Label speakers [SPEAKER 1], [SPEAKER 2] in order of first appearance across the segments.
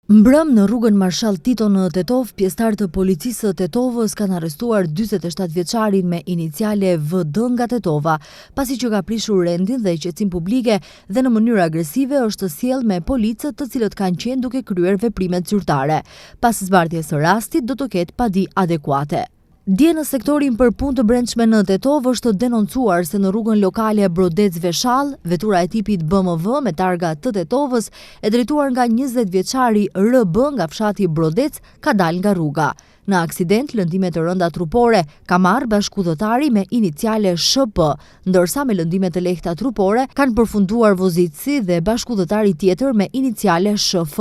[SPEAKER 1] Mbrëm në rrugën Marshall Tito në Tetov, pjesëtarë të policisë së Tetovës kanë arrestuar 47 vjeçarin me iniciale VD nga Tetova, pasi që ka prishur rendin dhe qetësinë publike dhe në mënyrë agresive është sjellë me policët të cilët kanë qenë duke kryer veprimet zyrtare. Pas zbardhjes së rastit do të ketë padi adekuate. Dje në sektorin për punë të brendshme në Tetov është denoncuar se në rrugën lokale Brodec-Veshall, vetura e tipit BMW me targa të Tetovës e drejtuar nga 20 vjeçari RB nga fshati Brodec ka dalë nga rruga. Në aksident, lëndime të rënda trupore ka marrë bashkëudhëtari me iniciale SHP, ndërsa me lëndime të lehta trupore kanë përfunduar vozitësi dhe bashkëudhëtari tjetër me iniciale SHF.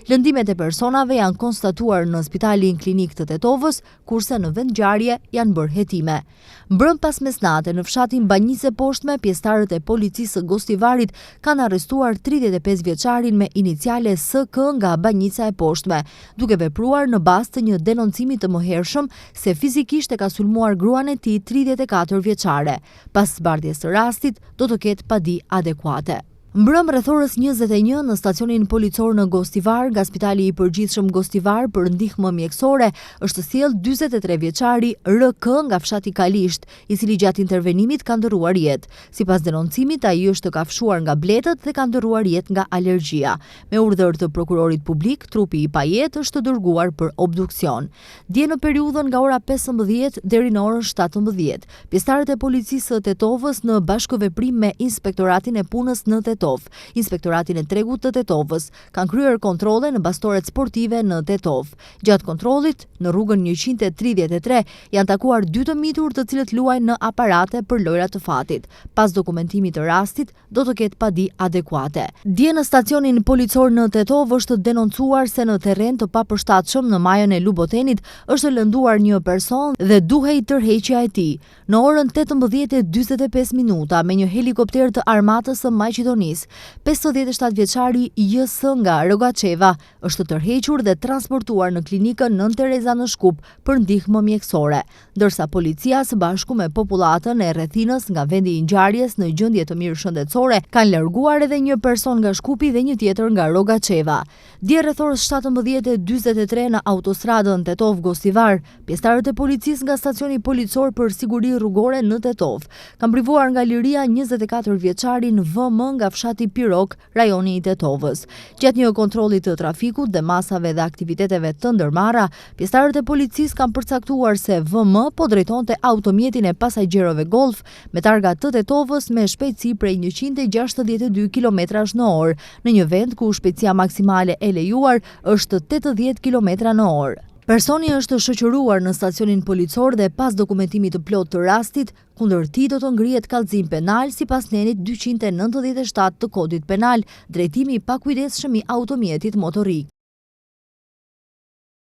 [SPEAKER 1] Lëndimet e personave janë konstatuar në Spitalin Klinik të Tetovës, kurse në vendngjarje janë bërë hetime. Mbrëm pas mesnate në fshatin Banjisë e Poshtme, pjesëtarët e policisë së Gostivarit kanë arrestuar 35 vjeçarin me iniciale SK nga Banjisa e Poshtme, duke vepruar në bazë të një denoncimi të mëhershëm se fizikisht e ka sulmuar gruan e tij 34 vjeçare. Pas zbardhjes së rastit, do të ketë padi adekuate. Mbrëm rreth orës 21 në stacionin policor në Gostivar, nga Spitali i Përgjithshëm Gostivar për ndihmë mjekësore, është sjellë 43 vjeçari RK nga fshati Kalisht, i cili gjatë intervenimit ka ndërruar jetë. Sipas denoncimit, ai është të kafshuar nga bletët dhe ka ndërruar jetë nga alergjia. Me urdhër të prokurorit publik, trupi i pajetë është dërguar për obduksion. Dje në periudhën nga ora 15 deri në orën 17, pjesëtarët e policisë së Tetovës në bashkëveprim me Inspektoratin e Punës në Tetov, Inspektoratin e Tregut të Tetovës, kanë kryer kontrolle në bastoret sportive në Tetov. Gjatë kontrollit, në rrugën 133 janë takuar 2 të mitur të cilët luajnë në aparate për lojra të fatit. Pas dokumentimit të rastit, do të ketë padi adekuate. Dje në stacionin policor në Tetov është denoncuar se në terren të papërshtatshëm në majën e Lubotenit është lënduar një person dhe duhej tërheqja e tij. Në orën 18:45 minuta me një helikopter të armatës së Maqedonisë, 57 vjeçari JS nga Rogaceva është tërhequr dhe transportuar në klinikën Nën Tereza në Shkup për ndihmë mjekësore, ndërsa policia së bashku me popullatën e rrethinës nga vendi i ngjarjes në gjendje të mirë shëndetësore kanë larguar edhe një person nga Shkupi dhe një tjetër nga Rogaceva. Dje rreth orës 17:43 në autostradën Tetov-Gostivar, pjesëtarët e policisë nga stacioni policor për siguri rrugore në Tetov kanë privuar nga liria 24 vjeçarin VM nga fshati Pirok, rajoni i Tetovës. Gjatë një kontrolli të trafikut dhe masave dhe aktiviteteve të ndërmarra, pjesëtarët e policisë kanë përcaktuar se VM po drejtonte automjetin e pasagjerëve Golf me targa të Tetovës me shpejtësi prej 162 km/h në një vend ku shpejtësia maksimale e lejuar është 80 km/h. Personi është shoqëruar në stacionin policor dhe pas dokumentimit të plot të rastit, kundër tij do të ngrihet kallëzim penal sipas nenit 297 të Kodit Penal, drejtimi i pakujdesshëm i automjetit motorik.